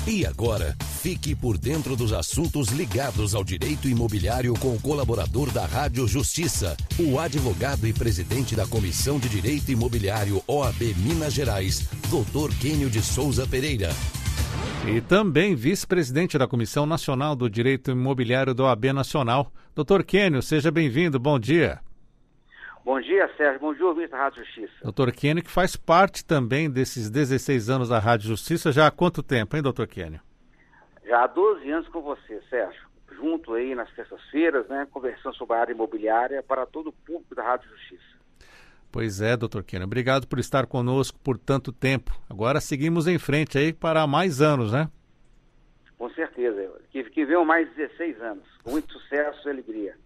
E agora, fique por dentro dos assuntos ligados ao direito imobiliário com o colaborador da Rádio Justiça, o advogado e presidente da Comissão de Direito Imobiliário OAB Minas Gerais, Dr. Quênio de Souza Pereira. E também vice-presidente da Comissão Nacional do Direito Imobiliário da OAB Nacional. Dr. Quênio, seja bem-vindo, bom dia. Bom dia, Sérgio. Bom dia, ouvinte da Rádio Justiça. Dr. Quênio, que faz parte também desses 16 anos da Rádio Justiça, já há quanto tempo, hein, Dr. Quênio? Já há 12 anos com você, Sérgio. Junto aí nas terças-feiras, né, conversando sobre a área imobiliária para todo o público da Rádio Justiça. Pois é, Dr. Quênio. Obrigado por estar conosco por tanto tempo. Agora seguimos em frente aí para mais anos, né? Com certeza. Que venham mais 16 anos. Com muito sucesso e alegria.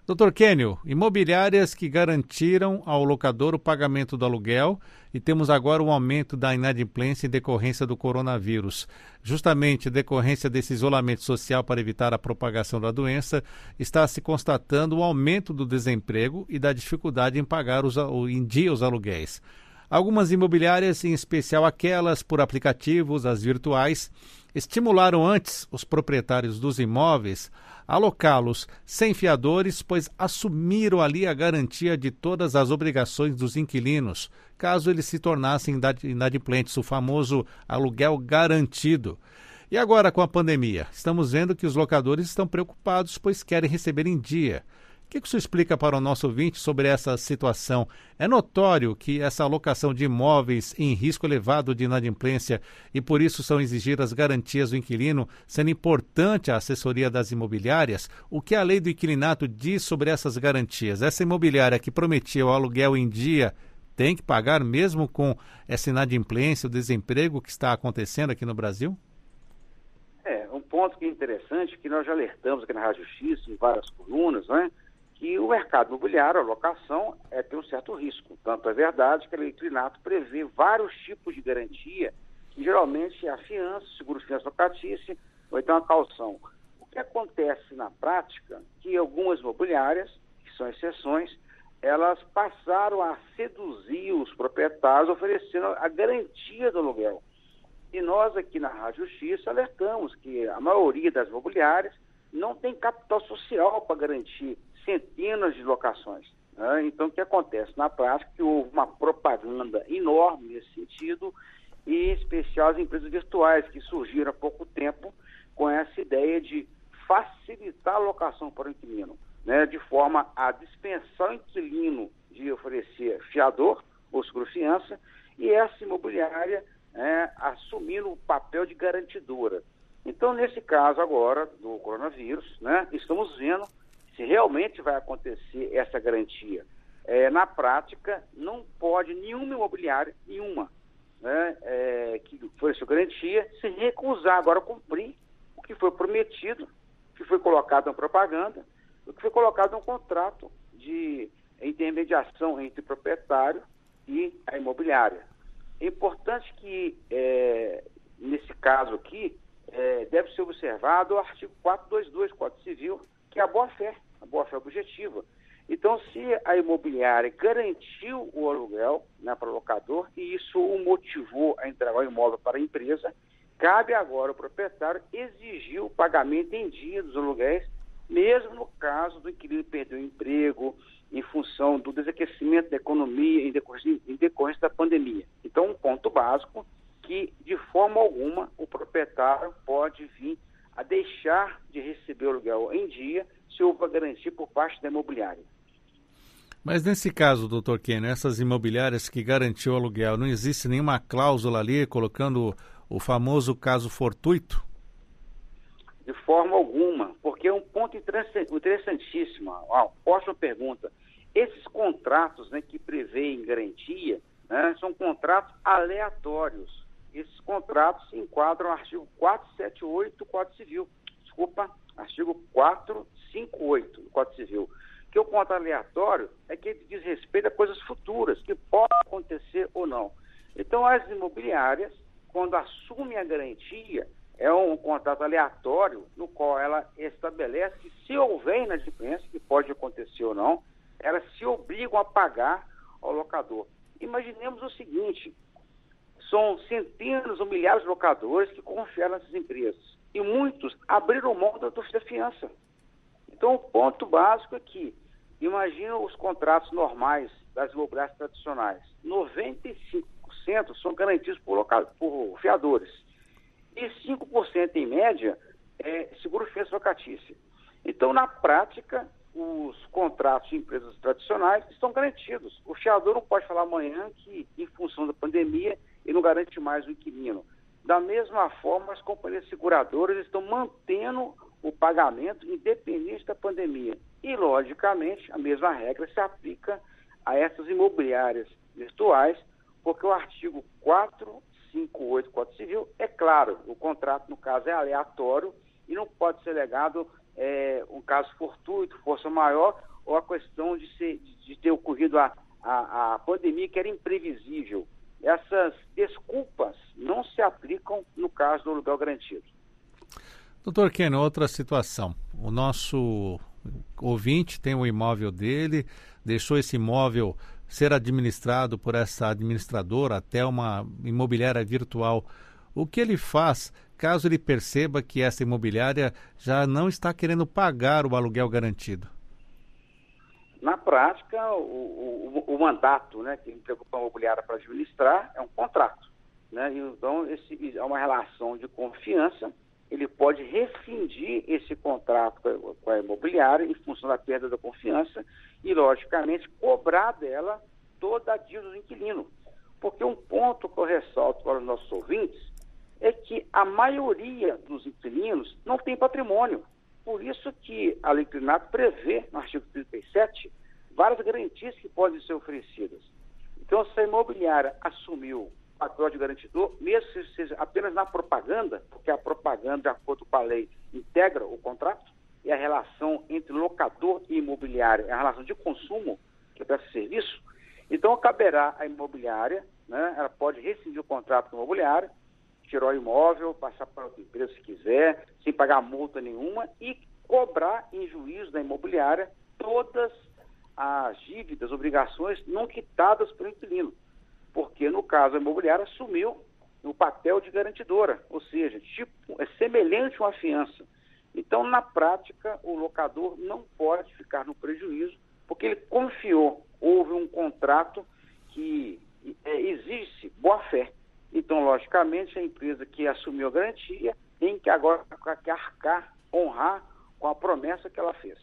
Dr. Quênio, imobiliárias que garantiram ao locador o pagamento do aluguel e temos agora um aumento da inadimplência em decorrência do coronavírus. Justamente em decorrência desse isolamento social para evitar a propagação da doença, está se constatando o aumento do desemprego e da dificuldade em pagar em dia os aluguéis. Algumas imobiliárias, em especial aquelas por aplicativos, as virtuais, estimularam antes os proprietários dos imóveis a alocá-los sem fiadores, pois assumiram ali a garantia de todas as obrigações dos inquilinos, caso eles se tornassem inadimplentes, o famoso aluguel garantido. E agora, com a pandemia, estamos vendo que os locadores estão preocupados, pois querem receber em dia. O que o senhor explica para o nosso ouvinte sobre essa situação? É notório que essa alocação de imóveis em risco elevado de inadimplência e por isso são exigidas garantias do inquilino, sendo importante a assessoria das imobiliárias. O que a lei do inquilinato diz sobre essas garantias? Essa imobiliária que prometia o aluguel em dia tem que pagar mesmo com essa inadimplência, o desemprego que está acontecendo aqui no Brasil? Um ponto que é interessante, que nós já alertamos aqui na Rádio Justiça, em várias colunas, né? Que o mercado imobiliário, a locação, tem um certo risco. Tanto é verdade que a lei do inquilinato prevê vários tipos de garantia, que geralmente é a fiança, seguro-fiança locatícia, ou então a caução. O que acontece na prática, que algumas imobiliárias, que são exceções, elas passaram a seduzir os proprietários, oferecendo a garantia do aluguel. E nós aqui na Rádio Justiça alertamos que a maioria das imobiliárias não tem capital social para garantir centenas de locações. Né? Então, o que acontece na prática é que houve uma propaganda enorme nesse sentido, e em especial as empresas virtuais que surgiram há pouco tempo com essa ideia de facilitar a locação para o inquilino, né? De forma a dispensar o inquilino de oferecer fiador ou seguro-fiança e essa imobiliária assumindo o papel de garantidora. Então, nesse caso agora do coronavírus, né, estamos vendo se realmente vai acontecer essa garantia. Na prática, não pode nenhuma imobiliária, que ofereceu garantia, se recusar agora a cumprir o que foi prometido, o que foi colocado na propaganda, o que foi colocado no contrato de intermediação entre o proprietário e a imobiliária. É importante que, nesse caso aqui, deve ser observado o artigo 422 do Código Civil, que é a boa-fé objetiva. Então, se a imobiliária garantiu o aluguel, né, para o locador, e isso o motivou a entregar o imóvel para a empresa, cabe agora ao proprietário exigir o pagamento em dia dos aluguéis, mesmo no caso do inquilino perder o emprego, em função do desaquecimento da economia, em decorrência da pandemia. Então, um ponto básico que, de forma alguma, o proprietário pode vir a deixar de receber o aluguel em dia se houver garantia por parte da imobiliária. Mas nesse caso, doutor Quênio, essas imobiliárias que garantiu o aluguel, não existe nenhuma cláusula ali colocando o famoso caso fortuito? De forma alguma, porque é um ponto interessantíssimo. Ótima pergunta. Esses contratos, né, que prevêem garantia, né, são contratos aleatórios. Esses contratos se enquadram no artigo 478 do Código Civil. Artigo 458 do Código Civil. Que o contrato aleatório é que diz respeito a coisas futuras, que podem acontecer ou não. Então, as imobiliárias, quando assumem a garantia, é um contrato aleatório, no qual ela estabelece que, se houver inadimplência, que pode acontecer ou não, elas se obrigam a pagar ao locador. Imaginemos o seguinte: são centenas ou milhares de locadores que confiaram nessas empresas. E muitos abriram mão da fiança. Então, o ponto básico é que, imagina os contratos normais das imobiliárias tradicionais. 95% são garantidos por fiadores. E 5%, em média, é seguro-fiança locatícia. Então, na prática, os contratos de empresas tradicionais estão garantidos. O fiador não pode falar amanhã que, em função da pandemia, ele não garante mais o inquilino. Da mesma forma, as companhias seguradoras estão mantendo o pagamento independente da pandemia. E, logicamente, a mesma regra se aplica a essas imobiliárias virtuais, porque o artigo 458 do Código Civil é claro, o contrato, no caso, é aleatório e não pode ser legado um caso fortuito, força maior, ou a questão de ter ocorrido a pandemia, que era imprevisível. Essas desculpas não se aplicam no caso do aluguel garantido. Doutor Kênio, outra situação. O nosso ouvinte tem um imóvel dele, deixou esse imóvel ser administrado por essa administradora até uma imobiliária virtual. O que ele faz caso ele perceba que essa imobiliária já não está querendo pagar o aluguel garantido? Na prática, o mandato, né, que entregou para a imobiliária para administrar é um contrato, né? Então, é uma relação de confiança. Ele pode rescindir esse contrato com a imobiliária em função da perda da confiança e, logicamente, cobrar dela toda a dívida do inquilino. Porque um ponto que eu ressalto para os nossos ouvintes é que a maioria dos inquilinos não tem patrimônio. Por isso que a lei Inquilinato prevê, no artigo 37, várias garantias que podem ser oferecidas. Então, se a imobiliária assumiu o papel de garantidor, mesmo que seja apenas na propaganda, porque a propaganda, de acordo com a lei, integra o contrato, e a relação entre locador e imobiliária é a relação de consumo, que presta serviço, então caberá à imobiliária, né, ela pode rescindir o contrato com a imobiliária, tirar o imóvel, passar para outra empresa se quiser, sem pagar multa nenhuma, e cobrar em juízo da imobiliária todas as dívidas, obrigações não quitadas pelo inquilino. Porque, no caso, a imobiliária assumiu o papel de garantidora, ou seja, é semelhante a uma fiança. Então, na prática, o locador não pode ficar no prejuízo, porque ele confiou, houve um contrato que exige boa-fé. Então, logicamente, a empresa que assumiu a garantia tem que agora arcar, honrar com a promessa que ela fez.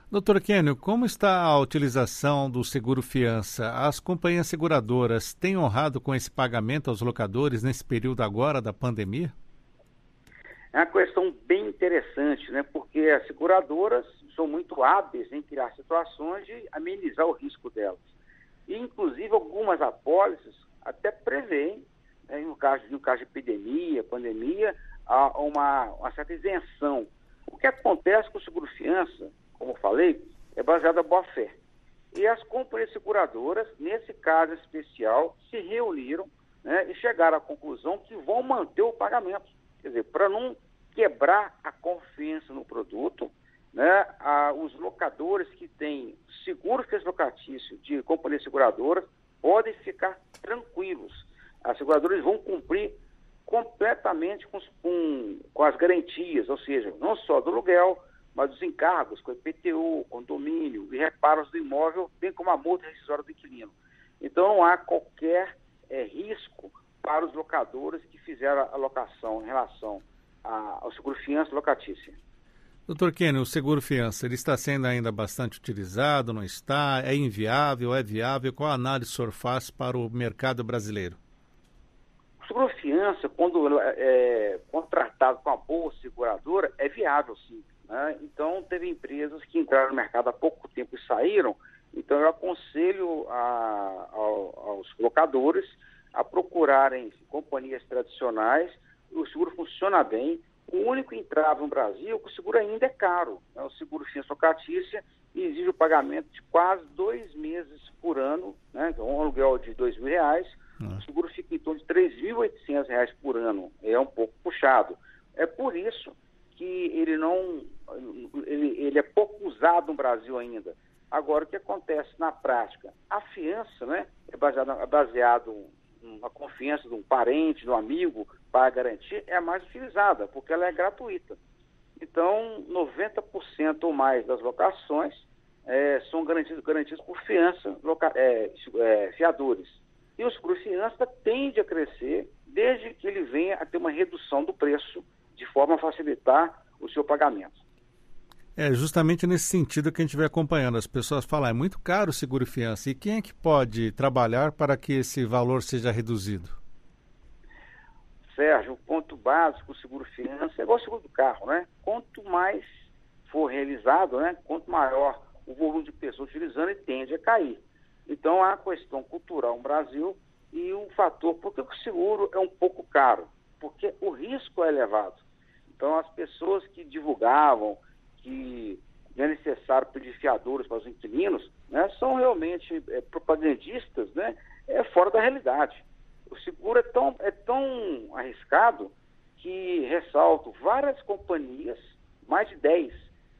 Doutor Kênio, como está a utilização do seguro-fiança? As companhias seguradoras têm honrado com esse pagamento aos locadores nesse período agora da pandemia? É uma questão bem interessante, né? Porque as seguradoras são muito hábeis em criar situações de amenizar o risco delas. E, inclusive, algumas apólices até prevêem, né, no caso de epidemia, pandemia, uma certa isenção. O que acontece com o seguro-fiança, como eu falei, é baseado na boa-fé. E as companhias seguradoras, nesse caso especial, se reuniram, né, e chegaram à conclusão que vão manter o pagamento. Quer dizer, para não quebrar a confiança no produto, né, os locadores que têm seguro-fiança locatício de companhias seguradoras podem ficar tranquilos. As seguradoras vão cumprir completamente com as garantias, ou seja, não só do aluguel, mas dos encargos, com IPTU, condomínio e reparos do imóvel, bem como a multa rescisória do inquilino. Então, não há qualquer risco para os locadores que fizeram a locação em relação ao seguro-fiança locatícia. Doutor Kênio, o seguro-fiança, ele está sendo ainda bastante utilizado, não está? É inviável, é viável? Qual a análise o senhor faz para o mercado brasileiro? O seguro-fiança, quando é contratado com a boa seguradora, é viável, sim. Né? Então, teve empresas que entraram no mercado há pouco tempo e saíram. Então, eu aconselho aos locadores a procurarem companhias tradicionais. O seguro funciona bem. O único entrave no Brasil é que o seguro ainda é caro. Né? O seguro-fiança locatícia exige o pagamento de quase 2 meses por ano, né? Então, um aluguel de R$2.000, o seguro fica em torno de R$3.800 por ano. É um pouco puxado. É por isso que ele é pouco usado no Brasil ainda. Agora, o que acontece na prática? A fiança, né, é baseado uma confiança de um parente, de um amigo para garantir, é a mais utilizada, porque ela é gratuita. Então, 90% ou mais das locações são garantidas por fiança, fiadores. E o seguro-fiança tende a crescer desde que ele venha a ter uma redução do preço, de forma a facilitar o seu pagamento. É justamente nesse sentido que a gente vai acompanhando. As pessoas falam, é muito caro o seguro-fiança. E quem é que pode trabalhar para que esse valor seja reduzido? Sérgio, o ponto básico do seguro-fiança é igual ao seguro do carro, né? Quanto mais for realizado, né? Quanto maior o volume de pessoas utilizando, ele tende a cair. Então, há a questão cultural no Brasil e um fator, porque o seguro é um pouco caro? Porque o risco é elevado. Então, as pessoas que divulgavam que é necessário pedir fiadores para os inquilinos, né, são realmente propagandistas, né, fora da realidade. O seguro é tão arriscado que, ressalto, várias companhias, mais de 10,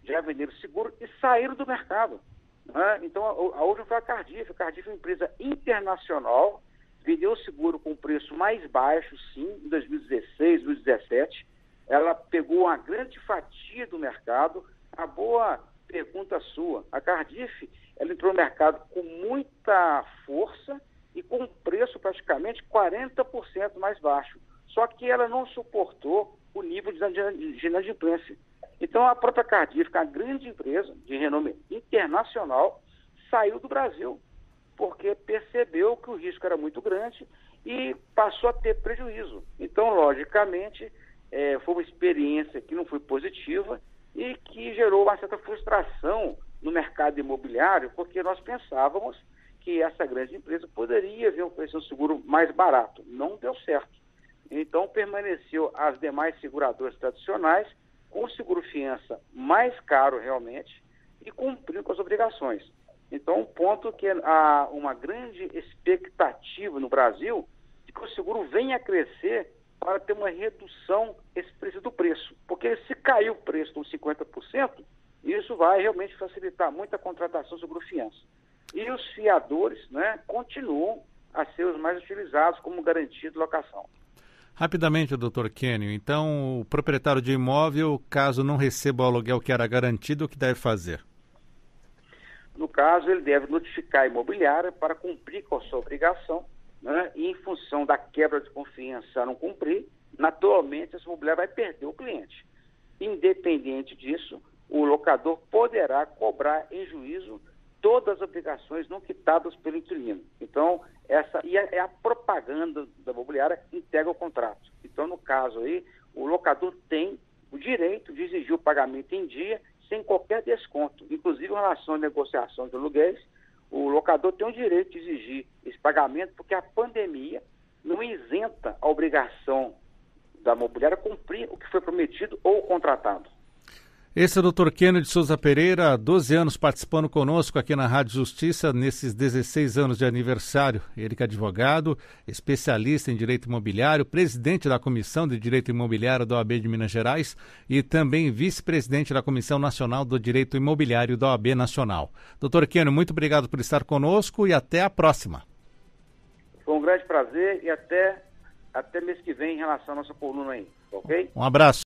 já venderam seguro e saíram do mercado. Né? Então, a última foi a Cardif. A Cardif é uma empresa internacional, vendeu o seguro com preço mais baixo, sim, em 2016, 2017. Ela pegou uma grande fatia do mercado. A boa pergunta sua, a Cardif, ela entrou no mercado com muita força e com um preço praticamente 40% mais baixo. Só que ela não suportou o nível de inadimplência. Então, a própria Cardif, que é uma grande empresa de renome internacional, saiu do Brasil, porque percebeu que o risco era muito grande e passou a ter prejuízo. Então, logicamente, foi uma experiência que não foi positiva e que gerou uma certa frustração no mercado imobiliário, porque nós pensávamos que essa grande empresa poderia vir oferecer um seguro mais barato. Não deu certo. Então, permaneceu as demais seguradoras tradicionais com o seguro-fiança mais caro realmente e cumprindo com as obrigações. Então, um ponto que há uma grande expectativa no Brasil de que o seguro venha a crescer para ter uma redução expressiva do preço. Porque se cair o preço uns 50%, isso vai realmente facilitar muito a contratação seguro-fiança. E os fiadores, né, continuam a ser os mais utilizados como garantia de locação. Rapidamente, doutor Kênio, então o proprietário de imóvel, caso não receba o aluguel que era garantido, o que deve fazer? No caso, ele deve notificar a imobiliária para cumprir com a sua obrigação, né? E em função da quebra de confiança a não cumprir, naturalmente essa imobiliária vai perder o cliente. Independente disso, o locador poderá cobrar em juízo todas as obrigações não quitadas pelo inquilino. Então, essa é a propaganda da imobiliária que integra o contrato. Então, no caso aí, o locador tem o direito de exigir o pagamento em dia, sem qualquer desconto. Inclusive, em relação à negociação de aluguéis, o locador tem o direito de exigir esse pagamento, porque a pandemia não isenta a obrigação da imobiliária cumprir o que foi prometido ou contratado. Esse é o doutor Kênio de Souza Pereira, há 12 anos participando conosco aqui na Rádio Justiça, nesses 16 anos de aniversário. Ele que é advogado, especialista em direito imobiliário, presidente da Comissão de Direito Imobiliário da OAB de Minas Gerais e também vice-presidente da Comissão Nacional do Direito Imobiliário da OAB Nacional. Doutor Kênio, muito obrigado por estar conosco e até a próxima. Foi um grande prazer e até mês que vem em relação à nossa coluna aí, ok? Um abraço.